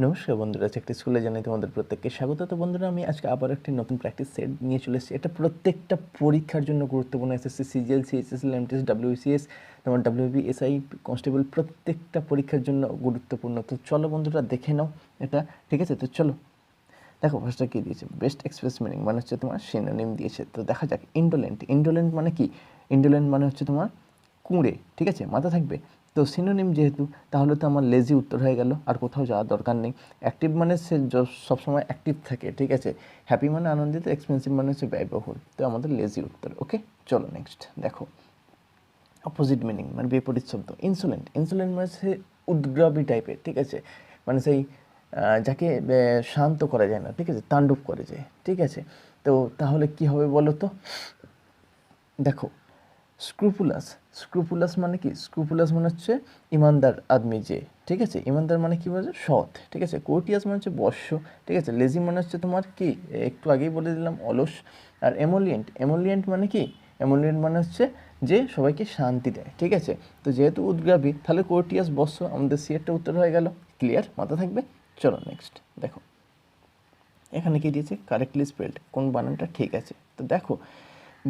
নমস্কার বন্ধুরা, একটি স্কুলে জানাই তোমাদের প্রত্যেককে স্বাগত। তো বন্ধুরা, আমি আজকে আবার একটি নতুন প্র্যাকটিস সেট নিয়ে চলে এসেছি। এটা প্রত্যেকটা পরীক্ষার জন্য গুরুত্বপূর্ণ। SSC, CGL, CHSL, MTS, WBCS, তোমার ডাব্লিউবি, এসআই, কনস্টেবল, প্রত্যেকটা পরীক্ষার জন্য গুরুত্বপূর্ণ। তো চলো বন্ধুরা দেখে নাও এটা, ঠিক আছে? তো চলো দেখো ফার্স্টটা কী দিয়েছে, বেস্ট এক্সপ্রেস মিনিং মানে হচ্ছে তোমার সিনোনিম দিয়েছে। তো দেখা যাক। ইন্ডোলেন্ট, ইন্ডোলেন্ট মানে কি? ইন্ডোলেন্ট মানে হচ্ছে তোমার কুঁড়ে, ঠিক আছে? মাথা থাকবে। তো সিনোনিম যেহেতু, তাহলে তো আমার লেজি উত্তর হয়ে গেল, আর কোথাও যাওয়ার দরকার নেই। অ্যাক্টিভ মানে সে সবসময় অ্যাক্টিভ থাকে, ঠিক আছে? হ্যাপি মানে আনন্দিত, এক্সপেন্সিভ মানে হচ্ছে ব্যয়বহুল। তো আমাদের লেজি উত্তর। ওকে, চলো নেক্সট দেখো। অপোজিট মিনিং মানে বিপরীত শব্দ। ইনসোলেন্ট, ইনসোলেন্ট মানে সে উদ্গ্রাবী টাইপের, ঠিক আছে? মানে সেই যাকে শান্ত করা যায় না, ঠিক আছে? তাণ্ডব করে যায়, ঠিক আছে? তো তাহলে কি হবে বলো তো? দেখো, স্ক্রুপুলাস, স্ক্রুপুলাস মানে কি? স্ক্রুপুলাস মানে হচ্ছে ইমানদার আদমি যে, ঠিক আছে? ইমানদার মানে কি বলছে? সৎ, ঠিক আছে? কোর্টিয়াস মানে হচ্ছে বর্ষ, ঠিক আছে? লেজি মানে হচ্ছে তোমার কি, একটু আগেই বলে দিলাম, অলস। আর এমোলিয়েন্ট, এমোলিয়েন্ট মানে কি? এমোলিয়েন্ট মানে হচ্ছে যে সবাইকে শান্তি দেয়, ঠিক আছে? তো যেহেতু উদ্গ্রাবী, তাহলে কোর্টিয়াস বর্ষ, আমাদের সিয়েরটা উত্তর হয়ে গেল। ক্লিয়ার? মাথা থাকবে। চলো নেক্সট দেখো। এখানে কি দিয়েছে? কারেক্টলি স্পেলড, কোন বানানটা ঠিক আছে? তো দেখো,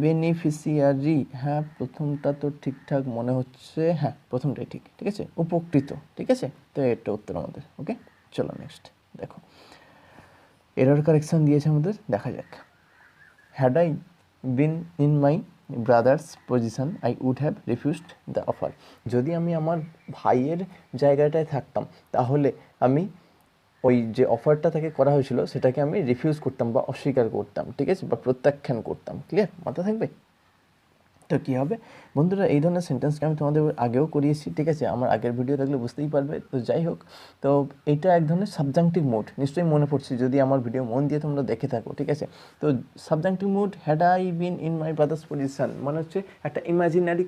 বেনিফিশিয়ারি, হ্যাঁ প্রথমটা তো ঠিকঠাক মনে হচ্ছে, হ্যাঁ প্রথমটাই ঠিক, ঠিক আছে? উপকৃত, ঠিক আছে? তো এটা উত্তর আমাদের। ওকে, চলো নেক্সট দেখো। এরর কারেকশন দিয়েছে আমাদের, দেখা যাক। Had I been in my brother's position I would have refused the offer. যদি আমি আমার ভাইয়ের জায়গাটায় থাকতাম, তাহলে আমি ওই যে অফারটা তাকে করা হয়েছিল সেটাকে আমি রিফিউজ করতাম বা অস্বীকার করতাম, ঠিক আছে? বা প্রত্যাখ্যান করতাম। ক্লিয়ার? মাথা থাকবে। তো কী হবে বন্ধুরা, এই ধরনের সেন্টেন্সকে আমি তোমাদের আগেও করিয়েছি, ঠিক আছে? আমার আগের ভিডিও দেখলে বুঝতেই পারবে। তো যাই হোক, তো এইটা এক ধরনের সাবজাংটিভ মুড, নিশ্চয়ই মনে পড়ছে যদি আমার ভিডিও মন দিয়ে তোমরা দেখে থাকো, ঠিক আছে? তো subjunctive mood, had I been in my brother's position মানে হচ্ছে একটা ইমাজিনারি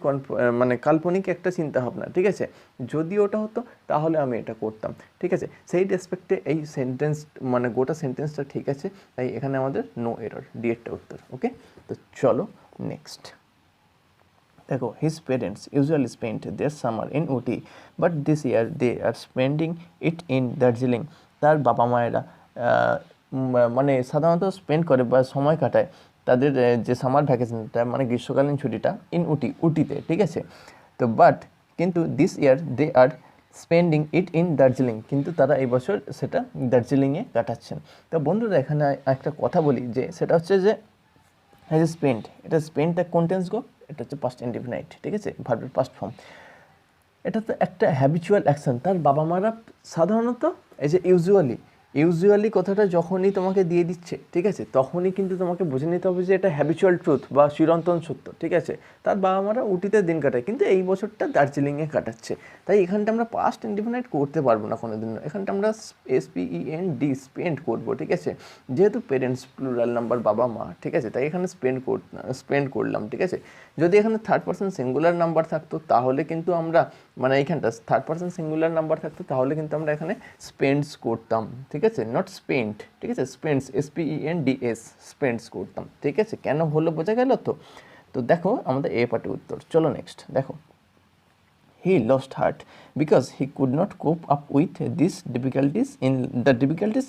মানে কাল্পনিক একটা চিন্তাভাবনা, ঠিক আছে? যদি ওটা হতো তাহলে আমি এটা করতাম, ঠিক আছে? সেই রেসপেক্টে এই সেন্টেন্স মানে গোটা সেন্টেন্সটা ঠিক আছে, তাই এখানে আমাদের নো এরর, ডিএরটা উত্তর। ওকে, তো চলো নেক্সট দেখো। His parents usually spend their summer in Ooty, but this year they are spending it in Darjeeling. তার বাবা মায়েরা মানে সাধারণত স্পেন্ড করে বা সময় কাটায় তাদের যে সামার ভ্যাকেশনটা মানে গ্রীষ্মকালীন ছুটিটা ইন উটি, উটিতে, ঠিক আছে? তো বাট কিন্তু this year they are spending it in Darjeeling, কিন্তু তারা এই বছর সেটা দার্জিলিংয়ে কাটাচ্ছেন। তো বন্ধুরা, এখানে একটা কথা বলি, যে সেটা হচ্ছে যে হ্যাজ স্পেন্ড, এটা স্পেন্ডটা কোন টেন্স গো? এটা হচ্ছে পাস্ট ইনডিফিনাইট, ঠিক আছে? ভার্বের পাস্ট ফর্ম। এটা তো একটা হ্যাবিচুয়াল অ্যাকশন। তার বাবা মারা সাধারণত, এই যে ইউজুয়ালি, ইউজুয়ালি কথাটা যখনই তোমাকে দিয়ে দিচ্ছে, ঠিক আছে, তখনই কিন্তু তোমাকে বুঝে নিতে হবে যে এটা হ্যাবিচুয়াল ট্রুথ বা চিরন্তন সত্য, ঠিক আছে? তার বাবা মারা উটিতে দিন কাটায়, কিন্তু এই বছরটা দার্জিলিংয়ে কাটাচ্ছে। তাই এখানটা আমরা পাস্ট ইনডিফিনাইট করতে পারবো না কোনো দিন। এখানটা আমরা SPEND স্পেন্ড করবো, ঠিক আছে? যেহেতু পেরেন্টস প্লুরাল নাম্বার, বাবা মা, ঠিক আছে? তাই এখানে স্পেন্ড করলাম, ঠিক আছে? যদি এখানে থার্ড পারসন সিঙ্গুলার নাম্বার থাকতো, তাহলে কিন্তু আমরা মানে এইখানটা থার্ড পারসন সিঙ্গুলার নাম্বার থাকতো, তাহলে কিন্তু আমরা এখানে স্পেন্ডস করতাম, ঠিক আছে? নট স্পেন্ড, ঠিক আছে? স্পেন্ডস, SPENDS, স্পেন্ডস করতাম, ঠিক আছে? কেন হলো বোঝা গেল তো? তো দেখো আমাদের এ পার্টের উত্তর। চলো নেক্সট দেখো। He lost heart because he could not cope up with these difficulties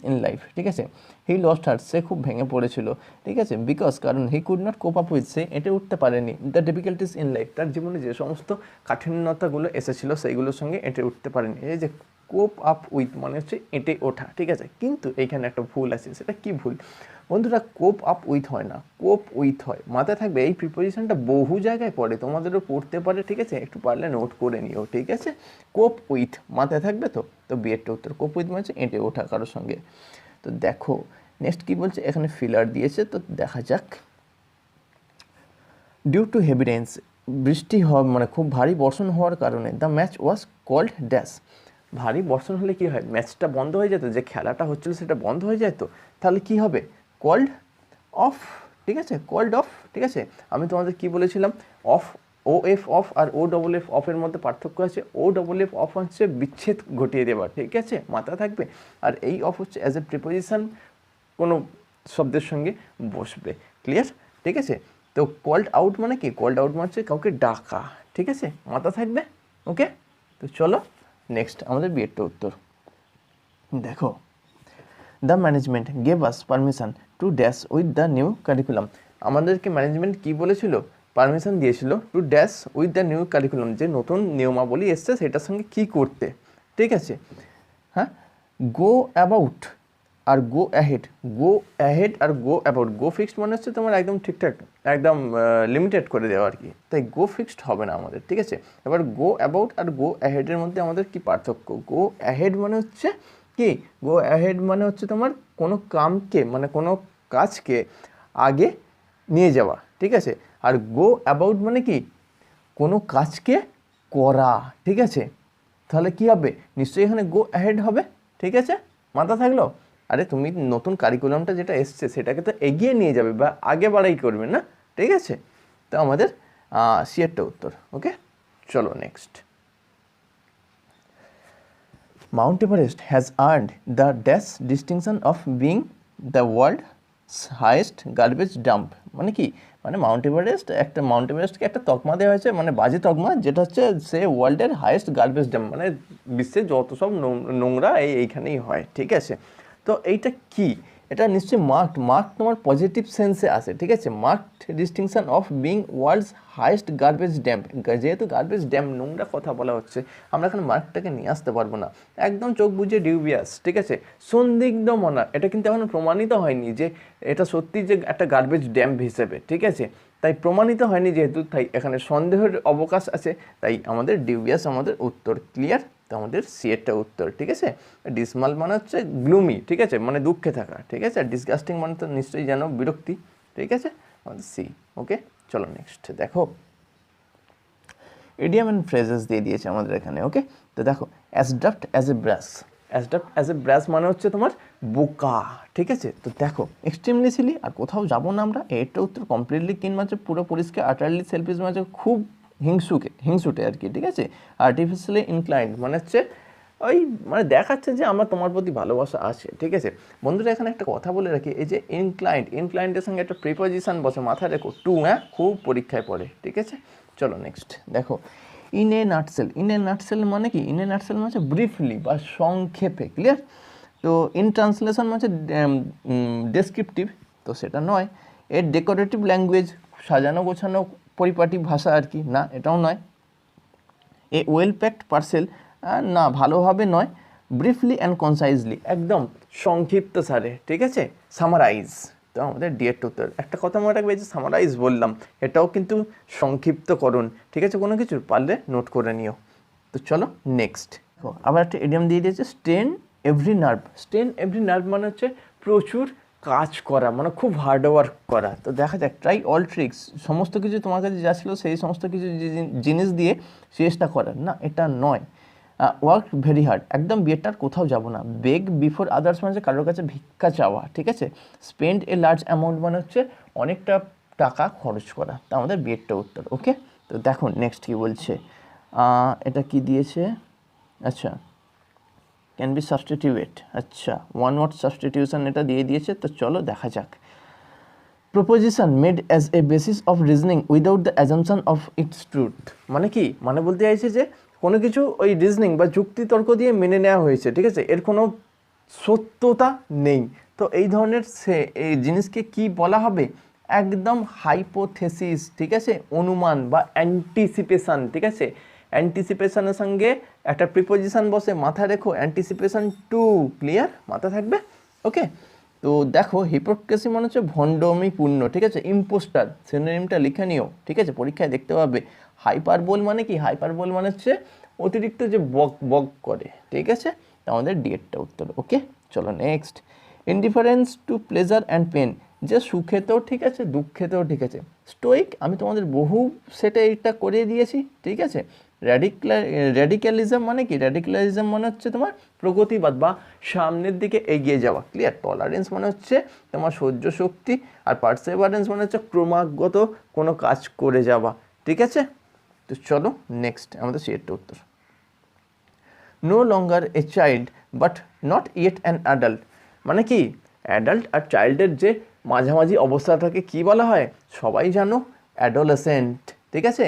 in life, ঠিক আছে? He lost heart, সে খুব ভেঙে পড়েছিল, ঠিক আছে? বিকজ, কারণ he could not cope up with, সে এঁটে উঠতে পারেনি, the difficulties in life, তার জীবনে যে সমস্ত কাঠিন্যতাগুলো এসেছিল সেইগুলোর সঙ্গে এঁটে উঠতে পারেনি। এই যে কোপ আপ উইথ মানে হচ্ছে এঁটে ওঠা, ঠিক আছে? কিন্তু এইখানে একটা ভুল আছে। সেটা কি ভুল বন্ধুরা? কোপ আপ উইথ হয় না, কোপ উইথ হয়। মাথায় থাকবে, এই প্রিপোজিশনটা বহু জায়গায় পড়ে, তোমাদেরও পড়তে পারে, ঠিক আছে? একটু পারলে নোট করে নিও, ঠিক আছে? কোপ উইথ মাথায় থাকবে তো? তো বিয়েরটা উত্তর। কোপ উইথ মানে এঁটে ওঠা কারোর সঙ্গে। তো দেখো নেক্সট কি বলছে, এখানে ফিলার দিয়েছে, তো দেখা যাক। ডিউ টু হেভি রেইনস, বৃষ্টি হওয়া মানে খুব ভারী বর্ষণ হওয়ার কারণে the match was called dash. ভারী বর্ষণ হলে কি হয়? ম্যাচটা বন্ধ হয়ে যেত, যে খেলাটা হচ্ছিল সেটা বন্ধ হয়ে যেত। তাহলে কি হবে? কল্ড অফ, ঠিক আছে? কল্ড অফ, ঠিক আছে? আমি তোমাদের কি বলেছিলাম? অফ, OF অফ আর OFF অফের মধ্যে পার্থক্য আছে। OFF অফ হচ্ছে বিচ্ছেদ ঘটিয়ে দেওয়া, ঠিক আছে? মাথা থাকবে। আর এই অফ হচ্ছে অ্যাজ এ প্রিপোজিশন কোনো শব্দের সঙ্গে বসবে। ক্লিয়ার? ঠিক আছে? তো কল্ড আউট মানে কি? কল্ড আউট মানে হচ্ছে কাউকে ডাকা, ঠিক আছে? মাথা থাকবে। ওকে, তো চলো নেক্সট আমাদের বিয়েরটা উত্তর। দেখো, the management gave us permission to dash with the new curriculum. আমাদেরকে ম্যানেজমেন্ট কি বলেছিল? পারমিশন দিয়েছিল to dash with the new curriculum, যে নতুন নিয়মাবলী এসছে সেটার সঙ্গে কী করতে, ঠিক আছে। হ্যাঁ, গো অ্যাবাউট আর গো অ্যাহেড, গো অ্যাহেড আর গো অ্যাবাউট। গো ফিক্সড মানে হচ্ছে তোমার একদম ঠিকঠাক, একদম লিমিটেড করে দেওয়া আর কি, তাই গো ফিক্সড হবে না আমাদের, ঠিক আছে। এবার গো অ্যাবাউট আর গো অ্যাহেডের মধ্যে আমাদের কি পার্থক্য? গো অ্যাহেড মানে হচ্ছে কি, গো অ্যাহেড মানে হচ্ছে তোমার কোনো কামকে, মানে কোনো কাজকে আগে নিয়ে যাওয়া, ঠিক আছে। আর গো অ্যাবাউট মানে কি, কোনো কাজকে করা, ঠিক আছে। তাহলে কি হবে? নিশ্চয়ই এখানে গো অ্যাহেড হবে, ঠিক আছে, মাথা থাকলো। আরে তুমি নতুন কারিকুলামটা যেটা এসছে সেটাকে তো এগিয়ে নিয়ে যাবে বা আগে বাড়াই করবে না, ঠিক আছে। তো আমাদের সিয়েরটা উত্তর। ওকে, চলো next. Mount Everest has earned the dash distinction of being the world's highest garbage dump. মানে কি, মানে মাউন্ট এভারেস্টকে একটা তকমা দেওয়া হয়েছে, মানে বাজে তকমা, যেটা হচ্ছে সে ওয়ার্ল্ডের হাইয়েস্ট গার্বেজ ডাম্প, মানে বিশ্বে যত সব নোংরা এইখানেই হয়, ঠিক আছে। তো এইটা কি, এটা নিশ্চয়ই মার্ক তোমার পজিটিভ সেন্সে আসে, ঠিক আছে। Marked distinction of being world's highest garbage dump, যেহেতু গার্বেজ ড্যাম্প নোংরা কথা বলা হচ্ছে, আমরা এখানে মার্কটাকে নিয়ে আসতে পারবো না, একদম চোখ বুঝে ডিউবিয়াস, ঠিক আছে। সন্দিগ্ধ মনা, এটা কিন্তু এখনো প্রমাণিত হয়নি যে এটা সত্যি যে একটা গার্বেজ ড্যাম্প হিসেবে, ঠিক আছে। তাই প্রমাণিত হয়নি যেহেতু, তাই এখানে সন্দেহের অবকাশ আছে, তাই আমাদের ডিউবিয়াস আমাদের উত্তর। ক্লিয়ার? তো আমাদের সিয়েরটা উত্তর, ঠিক আছে। ডিসমাল মানে হচ্ছে গ্লুমি, ঠিক আছে, মানে দুঃখে থাকা, ঠিক আছে। আর ডিসগাস্টিং মানে তো নিশ্চয়ই জানো, বিরক্তি, ঠিক আছে, আমাদের সি। ওকে, চলো নেক্সট দেখো। ইডিয়াম অ্যান্ড ফ্রেজেস দিয়ে দিয়েছে আমাদের এখানে। ওকে, তো দেখো, adapt as a brush, adapt as a brush মানে হচ্ছে তোমার বোকা, ঠিক আছে। তো দেখো, এক্সট্রিমলি সিলি, আর কোথাও যাবো না আমরা, এটা উত্তর। কমপ্লিটলি কিন মানে পুরো পরিষ্কার, আটারলি সেলফিশ মানে খুব হিংসুটে আর কি, ঠিক আছে। আর্টিফিশিয়ালি ইনক্লাইন্ড মানে হচ্ছে ওই, মানে দেখাচ্ছে যে আমার তোমার প্রতি ভালোবাসা আছে, ঠিক আছে। বন্ধুরা এখানে একটা কথা বলে রাখি, এই যে ইনক্লাইন্ডের সঙ্গে একটা প্রিপোজিশন বসে, মাথায় রেখো, টু, হ্যাঁ, খুব পরীক্ষায় পড়ে, ঠিক আছে। চলো নেক্সট দেখো। ইন এ নাটসেল মানে কি, ইন এ নাটসেল মানে হচ্ছে ব্রিফলি বা সংক্ষেপে, ক্লিয়ার। তো ইন ট্রান্সলেশন মানে হচ্ছে ডেসক্রিপটিভ, তো সেটা নয়। এর ডেকোরেটিভ ল্যাঙ্গুয়েজ, সাজানো গোছানো পরিপাটি ভাষা আর কি, না এটাও নয়। এ ওয়েল প্যাকড পার্সেল, না ভালোভাবে নয়। ব্রিফলি অ্যান্ড কনসাইজলি, একদম সংক্ষিপ্ত সারে, ঠিক আছে। সামারাইজ, তো আমাদের ডিএড উত্তর। একটা কথা মনে রাখবে, যে সামারাইজ বললাম, এটাও কিন্তু সংক্ষিপ্তকরণ, ঠিক আছে, কোনো কিছুর, পারলে নোট করে নিও। তো চলো নেক্সট। আবার একটা ইডিয়াম দিয়ে দিয়েছে, স্ট্রেন এভরি নার্ভ মানে হচ্ছে প্রচুর কাজ করা, মানে খুব হার্ডওয়ার্ক করা। তো দেখা যাক, ট্রাই অল ট্রিক্স, সমস্ত কিছু তোমার কাছে যা ছিল সেই সমস্ত কিছু জিনিস দিয়ে চেষ্টা করার, না এটা নয়। ওয়ার্ক ভেরি হার্ড, একদম বেটার, কোথাও যাব না। বেগ বিফোর আদার্স মানে কারোর কাছে ভিক্ষা চাওয়া, ঠিক আছে। স্পেন্ড এ লার্জ অ্যামাউন্ট মানে হচ্ছে অনেকটা টাকা খরচ করা, তা আমাদের বিয়েরটা উত্তর। ওকে, তো দেখো নেক্সট কী বলছে, এটা কি দিয়েছে, আচ্ছা, ক্যান বি সাবস্টিটিউট, আচ্ছা, ওয়ান ওয়ার্ড সাবস্টিটিউশন এটা দিয়ে দিয়েছে। তো চলো দেখা যাক। Proposition made as a basis of reasoning without the assumption of its truth, মানে কি, মানে বলতে চাইছে যে কোনো কিছু ওই রিজনিং বা যুক্তিতর্ক দিয়ে মেনে নেওয়া হয়েছে, ঠিক আছে, এর কোনো সত্যতা নেই। তো এই ধরনের এই জিনিসকে কি বলা হবে? একদম হাইপোথেসিস, ঠিক আছে, অনুমান বা অ্যান্টিসিপেশন, ঠিক আছে। অ্যান্টিসিপেশনের সঙ্গে একটা প্রিপোজিশন বসে, মাথায় রেখো, অ্যান্টিসিপেশন টু, ক্লিয়ার, মাথা থাকবে। ওকে, তো দেখো, হিপোক্রেসি মানে হচ্ছে ভণ্ডমিপূর্ণ, ঠিক আছে। ইম্পোস্টার, সিনোনিমটা লিখে নিও, ঠিক আছে, পরীক্ষায় দেখতে পাবে। হাইপারবোল মানে কি, হাইপারবোল মানে হচ্ছে অতিরিক্ত যে বক করে, ঠিক আছে। আমাদের ডিএডটা উত্তর। ওকে, চলো next. Indifference to pleasure and pain, যে সুখেতেও ঠিক আছে, দুঃখেতেও ঠিক আছে। স্টোইক, আমি তোমাদের বহু সেটে এটা করিয়ে দিয়েছি, ঠিক আছে। র্যাডিক্যালিজম মানে কি, র্যাডিক্যালিজম মানে হচ্ছে তোমার প্রগতিবাদ বা সামনের দিকে এগিয়ে যাওয়া, ক্লিয়ার। টলারেন্স মানে হচ্ছে তোমার সহ্য শক্তি, আর পারসেভারেন্স মানে হচ্ছে ক্রমাগত কোনো কাজ করে যাওয়া, ঠিক আছে। তো চলো নেক্সট, আমাদের সেটা উত্তর। No longer a child but not yet an adult, মানে কি, অ্যাডাল্ট আর চাইল্ডের যে মাঝামাঝি অবস্থাটাকে কি বলা হয়? সবাই জানো, অ্যাডোলেসেন্ট, ঠিক আছে।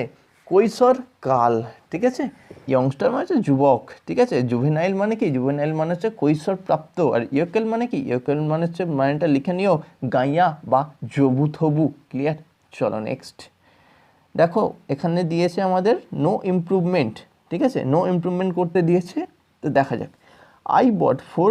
কৈশোর কাল, ঠিক আছে। ইয়ংস্টার মানে হচ্ছে যুবক, ঠিক আছে। জুভেনাইল মানে কি, জুভেনাইল মানে হচ্ছে কৈশোর প্রাপ্ত। আর ইয়কেল মানে কি, ইয়কেল মানে হচ্ছে মানেটা লিখে নিও গাইয়া বা জবু থবু। ক্লিয়ার? চলো নেক্সট দেখো, এখানে দিয়েছে আমাদের নো ইমপ্রুভমেন্ট, ঠিক আছে, নো ইমপ্রুভমেন্ট করতে দিয়েছে। তো দেখা যাক, I bought 4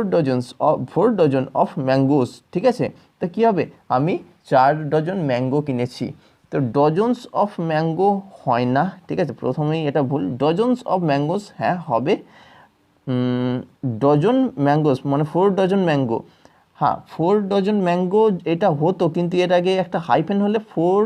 dozen of mangoes, ঠিক আছে। তো কী হবে, আমি 4 ডজন ম্যাঙ্গো কিনেছি। তো ডজনস অফ ম্যাঙ্গো হয় না, ঠিক আছে, প্রথমেই এটা ভুল। ডজনস অফ ম্যাঙ্গোস হ্যাঁ হবে, ডজন ম্যাঙ্গোস মানে 4 ডজন ম্যাঙ্গো। হ্যাঁ 4 ডজন ম্যাঙ্গো এটা হতো, কিন্তু এর আগে একটা হাইফেন হলে 4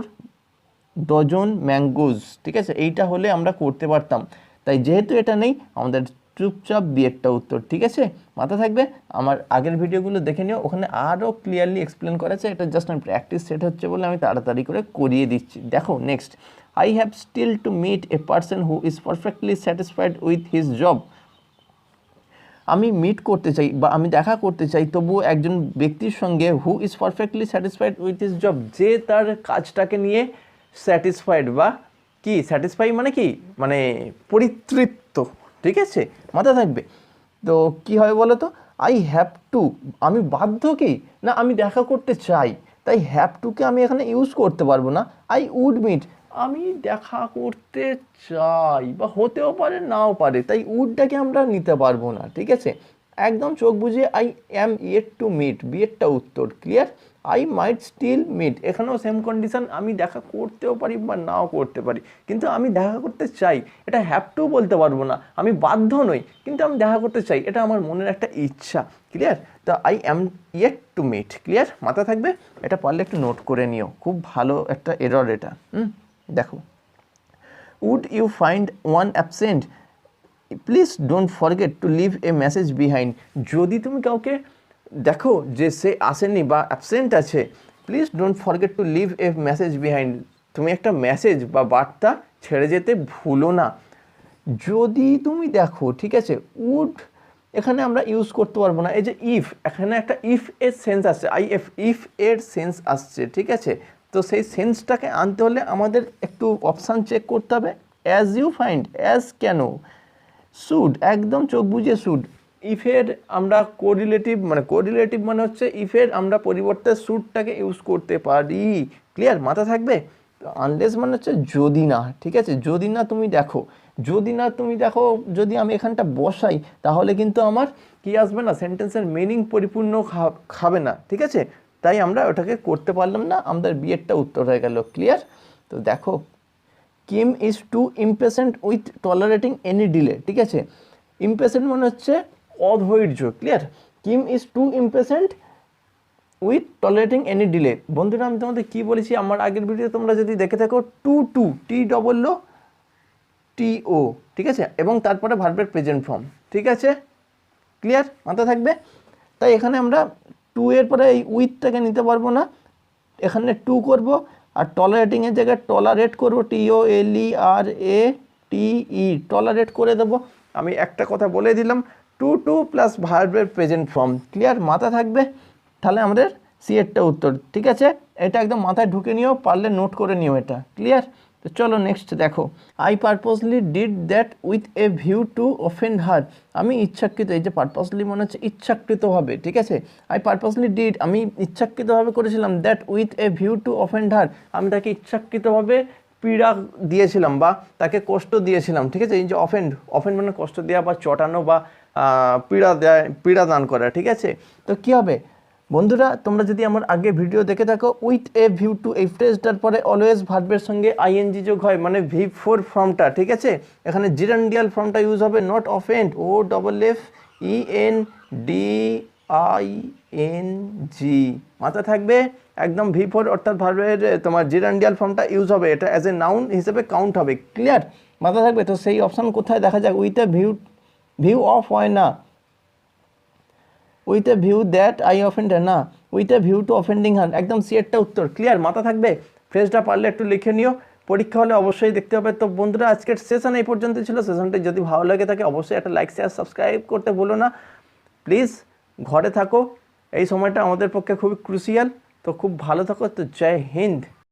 ডজন ম্যাঙ্গোজ, ঠিক আছে, এইটা হলে আমরা করতে পারতাম। তাই যেহেতু এটা নেই, আমাদের চুপচাপ বিয়েরটা উত্তর, ঠিক আছে। মাথা থাকবে, আমার আগের ভিডিওগুলো দেখে নিও, ওখানে আরও ক্লিয়ারলি এক্সপ্লেন করা আছে। এটা জাস্ট আমি প্র্যাকটিস সেট হচ্ছে বলে আমি তাড়াতাড়ি করে করিয়ে দিচ্ছি। দেখো next, I have still to meet a person who is perfectly satisfied with his job. আমি মিট করতে চাই বা আমি দেখা করতে চাই তবুও একজন ব্যক্তির সঙ্গে হু is perfectly satisfied with his job, যে তার কাজটাকে নিয়ে স্যাটিসফাইড, বা কি স্যাটিসফাই মানে কি, মানে পরিতৃপ্ত, ঠিক আছে, মাথা থাকবে। তো কি হবে বলো তো, আই হ্যাভ টু, আমি বাধ্য কি না, আমি দেখা করতে চাই, তাই হ্যাভ টুকে আমি এখানে ইউজ করতে পারবো না। আই উড মিট, আমি দেখা করতে চাই, বা হতেও পারে নাও পারে, তাই উডটাকে আমরা নিতে পারবো না, ঠিক আছে। একদম চোখ বুঝিয়ে I am yet to meet, বিয়েরটা উত্তর। Clear? I might still meet, এখানেও সেম কন্ডিশন, আমি দেখা করতেও পারি বা নাও করতে পারি, কিন্তু আমি দেখা করতে চাই, এটা হ্যাভ টু বলতে পারবো না। আমি বাধ্য নই, কিন্তু আমি দেখা করতে চাই, এটা আমার মনের একটা ইচ্ছা। ক্লিয়ার? তো I am yet to meet. Clear? মাথা থাকবে, এটা পারলে একটু নোট করে নিও, খুব ভালো একটা এরর এটা। দেখো, would you find one absent, please don't forget to leave a message behind. যদি তুমি কাউকে দেখো যে সে আসেনি বা অ্যাবসেন্ট আছে, please don't forget to leave a message behind, তুমি একটা মেসেজ বা বার্তা ছেড়ে যেতে ভুলো না। যদি তুমি দেখো, ঠিক আছে, উড এখানে আমরা ইউজ করতে পারবো না। এই যে ইফ, এখানে একটা ইফ এর সেন্স আসছে, ইফ এর সেন্স আসছে, ঠিক আছে। তো সেই সেন্সটাকে আনতে হলে আমাদের একটু অপশান চেক করতে হবে। অ্যাজ ইউ ফাইন্ড, অ্যাজ কেন, শুড, একদম চোখ বুঝিয়ে শুড। ইফের আমরা কোরিলেটিভ মানে হচ্ছে ইফের আমরা পরিবর্তে শুডটাকে ইউজ করতে পারি। ক্লিয়ার? মাথা থাকবে। আনলেস মানে হচ্ছে যদি না, ঠিক আছে, যদি না তুমি দেখো, যদি আমি এখানটা বসাই, তাহলে কিন্তু আমার কি আসবে না, সেন্টেন্সের মিনিং পরিপূর্ণ খাবে না, ঠিক আছে। তাই আমরা ওটাকে করতে পারলাম না, আমাদের বিয়েরটা উত্তর হয়ে গেল। ক্লিয়ার? তো দেখো, Kim is too impatient with tolerating any delay, ঠিক আছে। ইমপেশেন্ট মানে হচ্ছে অধৈর্য। Clear? Kim is too impatient with tolerating any delay. বন্ধুরা, আমি তোমাদের কী বলেছি আমার আগের ভিডিও তোমরা যদি দেখে থাকো, TOO, ঠিক আছে, এবং তারপরে ভার্বের প্রেজেন্ট ফর্ম, ঠিক আছে। ক্লিয়ার? মাথা থাকবে। তাই এখানে আমরা টু এর পরে এই উইথটাকে নিতে পারবো না, এখানে টু করব, আর টলারেটিংয়ের জায়গায় টলারেট করবো, TOLERATE, টলারেট করে দেবো। আমি একটা কথা বলে দিলাম, টু প্লাস ভার্বের প্রেজেন্ট ফর্ম। ক্লিয়ার? মাথা থাকবে। তাহলে আমাদের সি এরটা উত্তর, ঠিক আছে। এটা একদম মাথায় ঢুকে নিও, পারলে নোট করে নিও এটা। ক্লিয়ার? তো চলো নেক্সট দেখো, I purposely did that with a view to offend her. আমি ইচ্ছাকৃত, এই যে পারপোজলি মনে হচ্ছে ইচ্ছাকৃতভাবে, ঠিক আছে। আই পারপোজলি ডিড, আমি ইচ্ছাকৃতভাবে করেছিলাম, that with a view to offend her, আমি তাকে ইচ্ছাকৃতভাবে পীড়া দিয়েছিলাম বা তাকে কষ্ট দিয়েছিলাম, ঠিক আছে। এই যে অফেন্ড মানে কষ্ট দেওয়া বা চটানো বা পীড়া দান করা, ঠিক আছে। তো কী হবে বন্ধুরা, তোমরা যদি আমার আগে ভিডিও দেখে থাকো, উইথ এ ভিউ টু, এই ফ্রেজটার পরে অলওয়েজ ভার্বের সঙ্গে আইএনজি যোগ হয়, মানে V4 ফর্মটা, ঠিক আছে। এখানে জিরান্ডিয়াল ফর্মটা ইউজ হবে, নট অফেন্ড, OFFENDING, মাথা থাকবে। একদম V4 অর্থাৎ ভার্বের তোমার জিরান্ডিয়াল ফর্মটা ইউজ হবে, এটা অ্যাজ এ নাউন হিসেবে কাউন্ট হবে। ক্লিয়ার? মাথা থাকবে। তো সেই অপশান কোথায় দেখা যাক, উইথ এ ভিউ অফ হয় না, with a view that I offend না, with a view to offending her, একদম সি এরটা উত্তর। ক্লিয়ার? মাথা থাকবে। ফ্রেজটা পারলে একটু লিখে নিও, পরীক্ষা হলে অবশ্যই দেখতে হবে। তো বন্ধুরা, আজকের সেশন এই পর্যন্ত ছিল। সেশনটি যদি ভালো লাগে থাকে অবশ্যই একটা লাইক, শেয়ার, সাবস্ক্রাইব করতে ভুলো না। প্লিজ ঘরে থাকো, এই সময়টা আমাদের পক্ষে খুবই ক্রুশিয়াল। তো খুব ভালো থাকো। তো জয় হিন্দ।